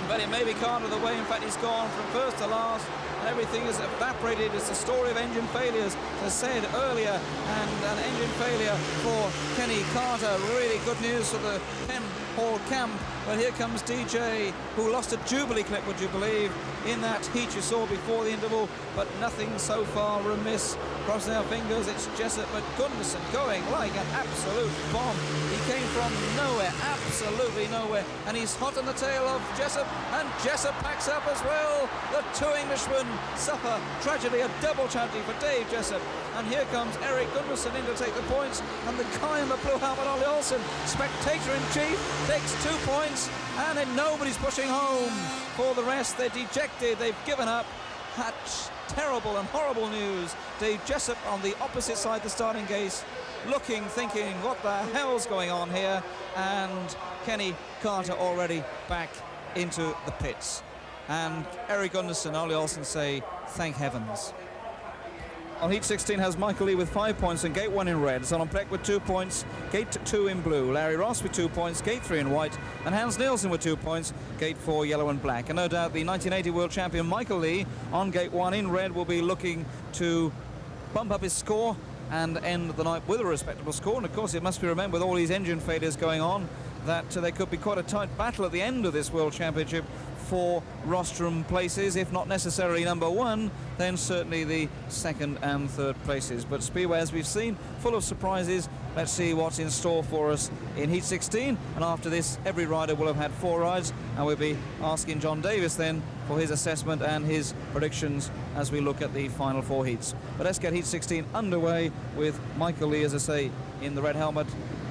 but it may be Carter the way, in fact, he's gone from first to last. Everything is evaporated. It's a story of engine failures, as said earlier, and an engine failure for Kenny Carter. Really good news for the Penhall camp. But here comes DJ, who lost a Jubilee clip, would you believe, in that heat you saw before the interval, but nothing so far remiss. Crossing our fingers, it's Jessup, but Gunnarsson going like an absolute bomb. He came from nowhere, absolutely nowhere, and he's hot on the tail of Jessup, and Jessup packs up as well. The two Englishmen suffer tragedy, a double tragedy for Dave Jessup. And here comes Eric Gunnarsson in to take the points, and the guy in the blue helmet, Ollie Olsen, spectator-in-chief, takes 2 points, and then nobody's pushing home. For the rest, they're dejected, they've given up. That's terrible and horrible news. Dave Jessup on the opposite side of the starting gate, looking, thinking, what the hell's going on here? And Kenny Carter already back into the pits. and Eric Gunderson, Ollie Olsen say, thank heavens. On heat 16 has Michael Lee with 5 points and gate 1 in red. Solon Plek with 2 points, gate 2 in blue. Larry Ross with 2 points, gate 3 in white. And Hans Nielsen with 2 points, gate 4 yellow and black. And no doubt the 1980 world champion Michael Lee on gate 1 in red will be looking to bump up his score and end the night with a respectable score. And of course it must be remembered, with all these engine failures going on, that there could be quite a tight battle at the end of this World Championship for rostrum places, if not necessarily number 1, then certainly the 2nd and 3rd places. But Speedway, as we've seen, full of surprises. Let's see what's in store for us in heat 16, and after this every rider will have had 4 rides, and we'll be asking John Davis then for his assessment and his predictions as we look at the final 4 heats. But let's get heat 16 underway with Michael Lee, as I say, in the red helmet,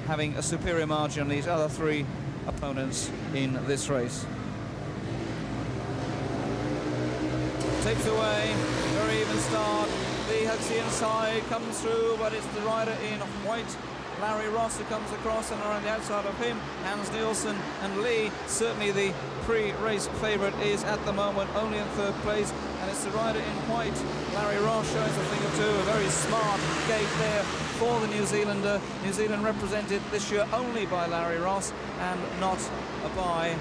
having a superior margin on these other 3 opponents in this race. Takes away, very even start. Lee hugs the inside, comes through, but it's the rider in white, Larry Ross, who comes across, and around the outside of him, Hans Nielsen and Lee. Certainly the pre-race favourite is at the moment only in 3rd place, and it's the rider in white, Larry Ross, showing us a thing or two. A very smart gate there for the New Zealander. New Zealand represented this year only by Larry Ross and not by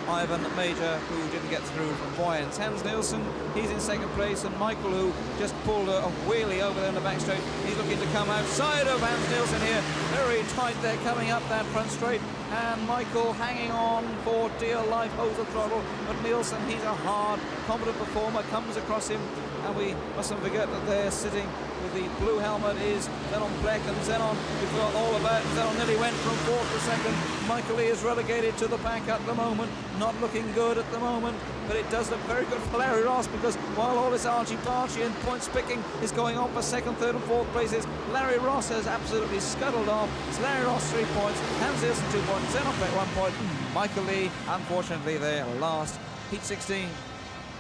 Ivan Major, who didn't get through from Boyens. Hans Nielsen, he's in 2nd place, and Michael, who just pulled a wheelie over there in the back straight, he's looking to come outside of Hans Nielsen here. Very tight there coming up that front straight, and Michael hanging on for dear life, hose the throttle, but Nielsen, he's a hard, competent performer, comes across him, and we mustn't forget that they're sitting with the blue helmet is Zenon Plek, and Zenon, we forgot all about Zenon, nearly went from 4th to 2nd. Michael Lee is relegated to the back at the moment, not looking good at the moment, but it does look very good for Larry Ross, because while all this archie-barchie and points picking is going on for 2nd, 3rd and 4th places, Larry Ross has absolutely scuttled off. It's Larry Ross 3 points, Hans Nielsen 2 points, Zenon Plek 1 point, Michael Lee, unfortunately, there last. Heat 16.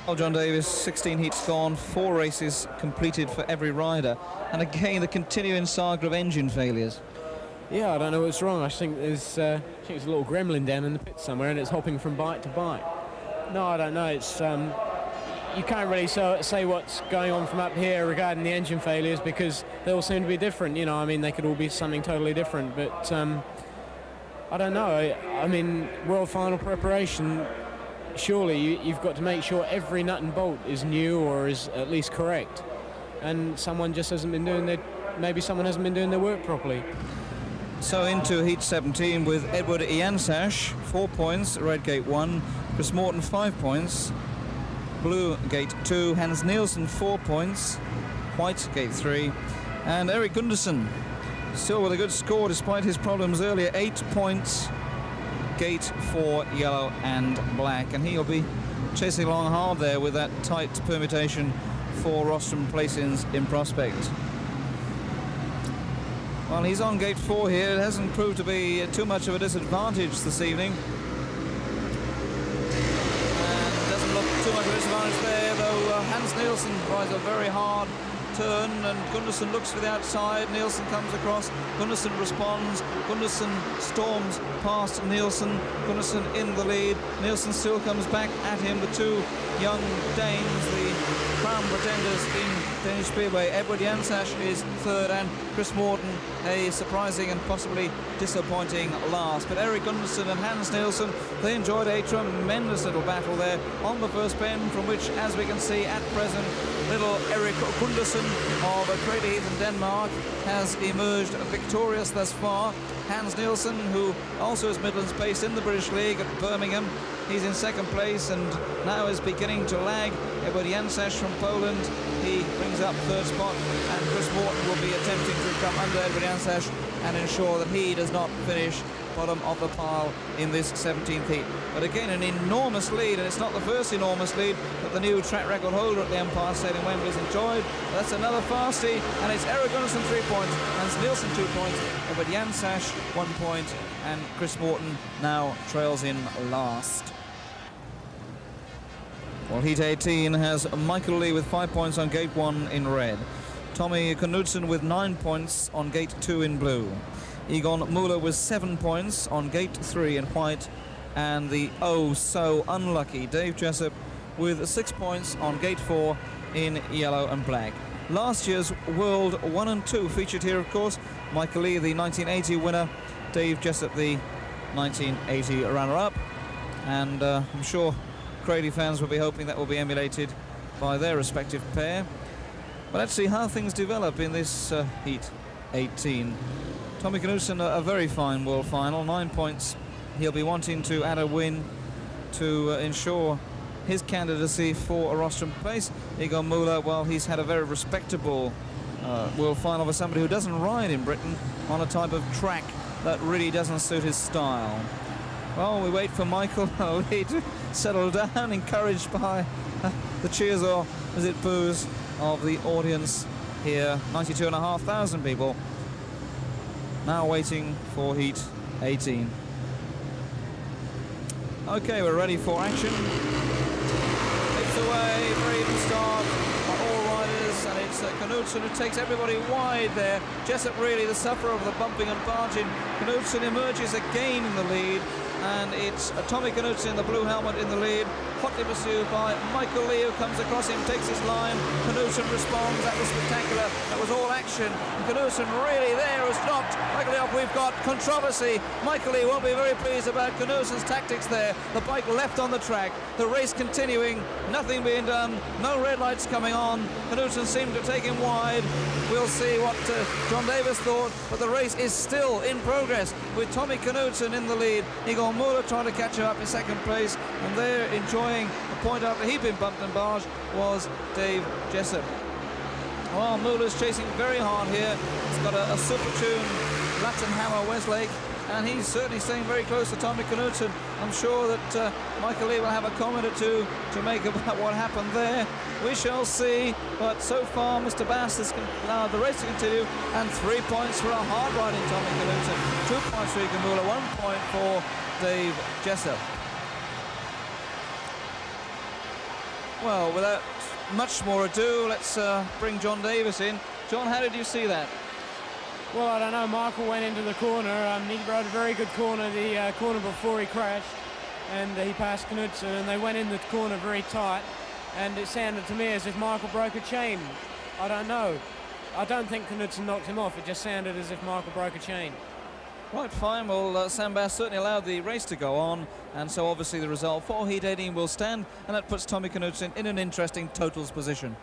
Well, John Davis, 16 heats gone, 4 races completed for every rider, and again the continuing saga of engine failures. Yeah, I don't know what's wrong. I think there's a little gremlin down in the pit somewhere, and it's hopping from bite to bite. No, I don't know. It's you can't really say what's going on from up here regarding the engine failures, because they all seem to be different. You know, I mean, they could all be something totally different. But I don't know. I mean, world final preparation. Surely you've got to make sure every nut and bolt is new or is at least correct, and someone just hasn't been doing maybe someone hasn't been doing their work properly. So into heat 17 with Edward Jansash, 4 points, red gate 1, Chris Morton 5 points, blue gate 2, Hans Nielsen 4 points, white gate 3, and Eric Gunderson still with a good score despite his problems earlier, 8 points, gate 4 yellow and black, and he'll be chasing along hard there with that tight permutation for rostrum placings in prospect. Well, he's on gate 4 here. It hasn't proved to be too much of a disadvantage this evening, and doesn't look too much of a disadvantage there, though. Hans Nielsen rides a very hard turn, and Gunderson looks for the outside. Nielsen comes across, Gunderson responds, Gunderson storms past Nielsen, Gunderson in the lead. Nielsen still comes back at him. The 2 young Danes, the crown pretenders in Danish Speedway. Edward Jansash is 3rd, and Chris Morton a surprising and possibly disappointing last. But Eric Gunderson and Hans Nielsen, they enjoyed a tremendous little battle there on the first bend, from which, as we can see at present, little Eric Gunderson of Crater Heath in Denmark has emerged victorious thus far. Hans Nielsen, who also is Midlands based in the British League at Birmingham, he's in 2nd place and now is beginning to lag. Edward Jansash from Poland, he brings up 3rd spot, and Chris Morton will be attempting to come under Edward Jansash and ensure that he does not finish bottom of the pile in this 17th heat. But again, an enormous lead, and it's not the first enormous lead that the new track record holder at the Empire State in Wembley has enjoyed. That's another fastie, and it's Eric Gunderson 3 points, Hans Nielsen 2 points, Edward Jansash 1 point, and Chris Morton now trails in last. Well, heat 18 has Michael Lee with 5 points on gate 1 in red, Tommy Knudsen with 9 points on gate 2 in blue, Egon Muller with 7 points on gate 3 in white, and the oh so unlucky Dave Jessup with 6 points on gate 4 in yellow and black. Last year's World 1 and 2 featured here, of course, Michael Lee, the 1980 winner, Dave Jessup, the 1980 runner-up, and I'm sure Craigie fans will be hoping that will be emulated by their respective pair. But let's see how things develop in this heat 18. Tommy Knudsen, a very fine world final, 9 points. He'll be wanting to add a win to ensure his candidacy for a rostrum place. Igor Muller, well, he's had a very respectable world final for somebody who doesn't ride in Britain on a type of track that really doesn't suit his style. Well, we wait for Michael Lee to settle down, encouraged by the cheers, or is it boos, of the audience here. 92,500 people now waiting for heat 18. Okay, we're ready for action. Takes away, very even start by all riders, and it's Knudsen who takes everybody wide there. Jessup really the sufferer of the bumping and barging. Knudsen emerges again in the lead, and it's Tommy Knudsen in the blue helmet in the lead, hotly pursued by Michael Lee, who comes across him, takes his line. Knudsen responds. That was spectacular. That was all action. Knudsen really there has knocked Michael Lee off. We've got controversy. Michael Lee won't be very pleased about Knudsen's tactics there. The bike left on the track. The race continuing. Nothing being done. No red lights coming on. Knudsen seemed to take him wide. We'll see what John Davis thought, but the race is still in progress with Tommy Knudsen in the lead. Igor Muller trying to catch him up in second place, and they're enjoying a point after he'd been bumped and barged was Dave Jessup. Well, Muller's chasing very hard here. He's got a super tune Latin hammer Westlake, and he's certainly staying very close to Tommy Knudsen. I'm sure that Michael Lee will have a comment or two to make about what happened there. We shall see, but so far Mr. Bass has allowed the race to continue, and 3 points for a hard-riding Tommy Knudsen, 2 points for Igor Muller, 1 point for Dave Jessup. Well, without much more ado, let's bring John Davis in. John, how did you see that? Well, I don't know. Michael went into the corner. He rode a very good corner, the corner before he crashed, and he passed Knudsen, and they went in the corner very tight, and it sounded to me as if Michael broke a chain. I don't know. I don't think Knudsen knocked him off. It just sounded as if Michael broke a chain. Right, fine. Well, Sam Bass certainly allowed the race to go on, and so obviously the result for heat 18 will stand, and that puts Tommy Knudsen in an interesting totals position.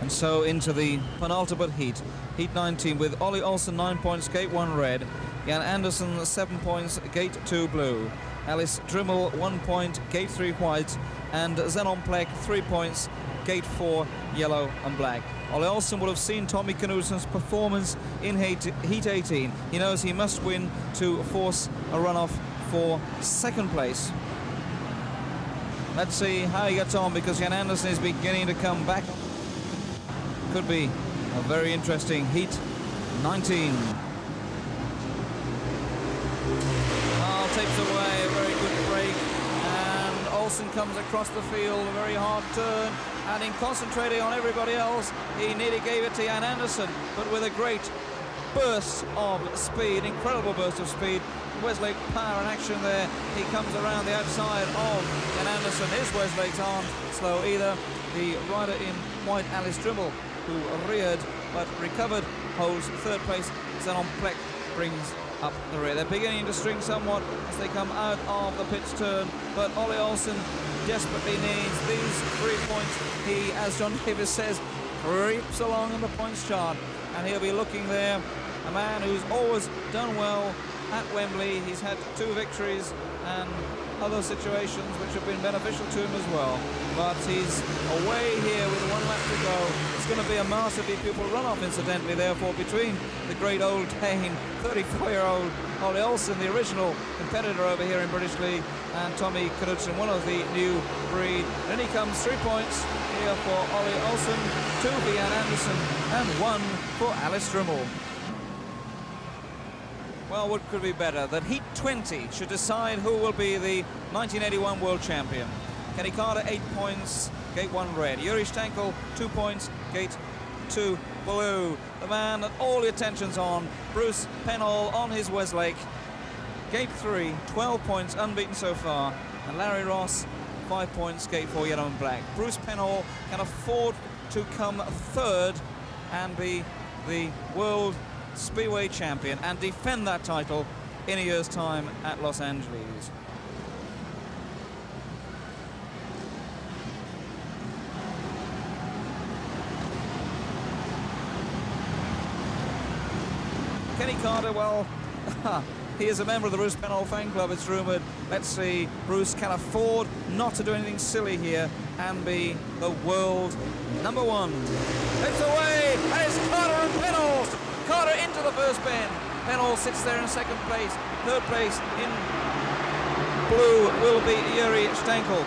And so into the penultimate heat, heat 19, with Ollie Olsen 9 points, gate 1 red, Jan Andersen 7 points, gate 2 blue, Alice Drimmel 1 point, gate 3 white, and Zenon Plek 3 points, gate 4 yellow and black. Ollie Olsen will have seen Tommy Knudsen's performance in heat 18. He knows he must win to force a runoff for second place. Let's see how he gets on, because Jan Andersen is beginning to come back. Could be a very interesting heat 19. Takes away a very good break, and Olsen comes across the field, a very hard turn, and in concentrating on everybody else, he nearly gave it to Jan Andersen, but with a great burst of speed, incredible burst of speed, Westlake power and action there. He comes around the outside of Jan Andersen. His Westlakes aren't slow either. The rider in white, Alice Drimmel, who reared but recovered, holds third place. Zenon Plek brings up the rear. They're beginning to string somewhat as they come out of the pit's turn, but Ollie Olsen desperately needs these 3 points. He, as John Davis says, creeps along in the points chart, and he'll be looking there. A man who's always done well at Wembley. He's had 2 victories and other situations which have been beneficial to him as well. But he's away here with 1 lap to go. It's going to be a masterfully pupil runoff, incidentally, therefore, between the great old Dane, 34-year-old Ollie Olsen, the original competitor over here in British League, and Tommy Knudsen, one of the new breed. Then he comes 3 points here for Ollie Olsen, 2 for Jan Andersen, and 1 for Alice Drimmel. Well, what could be better? That heat 20 should decide who will be the 1981 world champion. Kenny Carter, 8 points, gate 1 red. Yuri Stankel, 2 points, gate 2 blue. The man that all the attention's on, Bruce Penhall on his Westlake. Gate 3, 12 points, unbeaten so far. And Larry Ross, 5-point skate for yellow and black. Bruce Penhall can afford to come third and be the world Speedway champion and defend that title in a year's time at Los Angeles. Kenny Carter, well, he is a member of the Bruce Penhall fan club, it's rumoured. Let's see, Bruce can afford not to do anything silly here and be the world number one. It's away, and it's Carter and Penhall. Carter into the first bend. Penhall sits there in second place. Third place in blue will be Yuri Stenkel.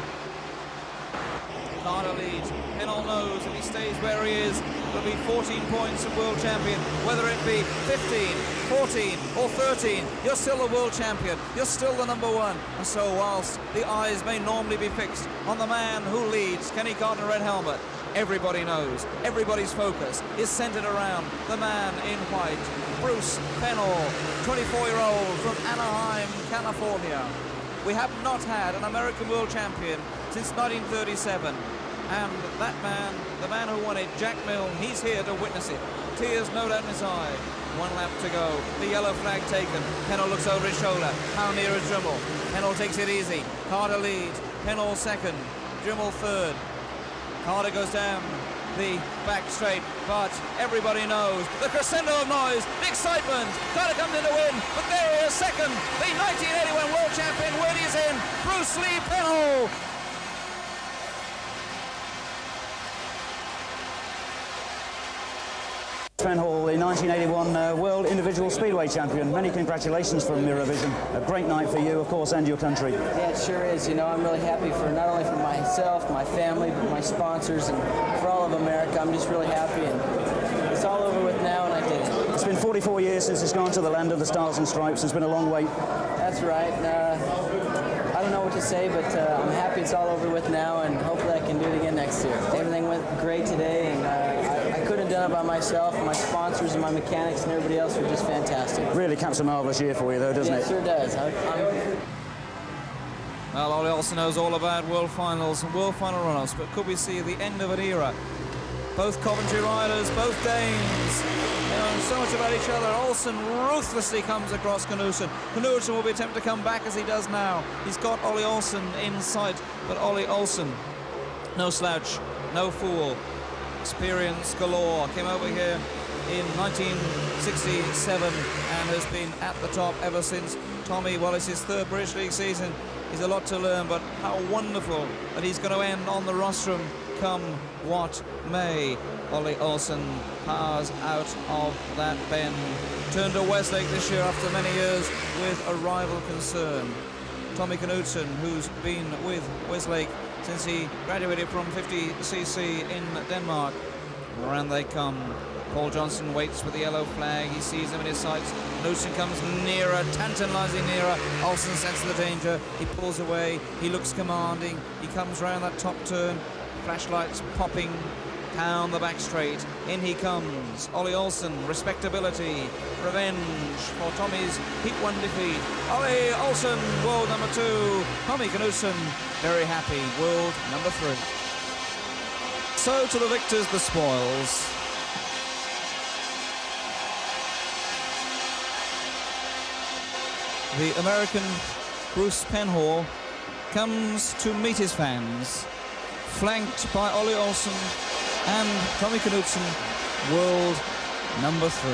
Carter leads. Penhall knows if he stays where he is, it'll be 14 points of world champion. Whether it be 15, 14 or 13, you're still the world champion. You're still the number one. And so whilst the eyes may normally be fixed on the man who leads, Kenny Carter red helmet, everybody knows, everybody's focus is centered around the man in white, Bruce Penhall, 24-year-old from Anaheim, California. We have not had an American world champion since 1937. And that man, the man who won it, Jack Milne, he's here to witness it. Tears no doubt in his eye. 1 lap to go. The yellow flag taken. Penhall looks over his shoulder. How near is Dremel? Penhall takes it easy. Carter leads. Penhall second. Dremel third. Carter goes down the back straight, but everybody knows the crescendo of noise, the excitement. Carter comes in to win, but there he is second. The 1981 world champion wheelies in. Bruce Lee Penhall. Penhall, the 1981 World Individual Speedway Champion. Many congratulations from Eurovision. A great night for you, of course, and your country. Yeah, it sure is. You know, I'm really happy for not only for myself, my family, but my sponsors, and for all of America. I'm just really happy, and it's all over with now, and I did it. It's been 44 years since it's gone to the land of the Stars and Stripes. It's been a long wait. That's right. I don't know what to say, but I'm happy it's all over with now, and hopefully I can do it again next year. Everything went great today, and I couldn't have done it by myself. My sponsors and my mechanics and everybody else were just fantastic. Really caps a marvellous year for you, though, doesn't it? It sure does. Well, Ollie also knows all about World Finals and World Final runners, but could we see the end of an era? Both Coventry riders, both Danes, they know so much about each other. Olsen ruthlessly comes across Knudsen. Knudsen will be attempting to come back as he does now. He's got Ollie Olsen in sight, but Ollie Olsen, no slouch, no fool. Experience galore, came over here in 1967 and has been at the top ever since. Tommy, well, it's his third British League season. He's a lot to learn, but how wonderful that he's going to end on the rostrum come what may. Ollie Olsen powers out of that bend. Turned to Westlake this year after many years with a rival concern. Tommy Knudsen, who's been with Westlake since he graduated from 50cc in Denmark. Around they come. Paul Johnson waits with the yellow flag. He sees them in his sights. Knudsen comes nearer, tantalizing nearer. Olsen senses the danger. He pulls away. He looks commanding. He comes round that top turn. Flashlights popping down the back straight. In he comes. Ollie Olsen, respectability, revenge for Tommy's Heat 1 defeat. Ollie Olsen, world number 2. Tommy Knudsen, very happy, world number 3. So to the victors, the spoils. The American Bruce Penhall comes to meet his fans, flanked by Ollie Olsen and Tommy Knudsen, world number 3.